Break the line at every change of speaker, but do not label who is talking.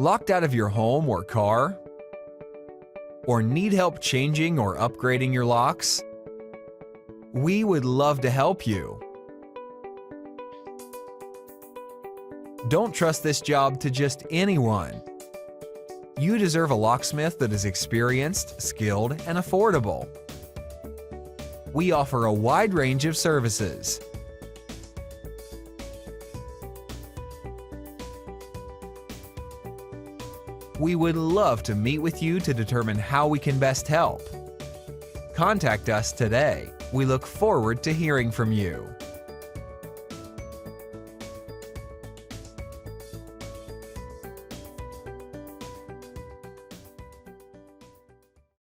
Locked out of your home or car? Or need help changing or upgrading your locks? We would love to help you. Don't trust this job to just anyone. You deserve a locksmith that is experienced, skilled, and affordable. We offer a wide range of services. We would love to meet with you to determine how we can best help. Contact us today. We look forward to hearing from you.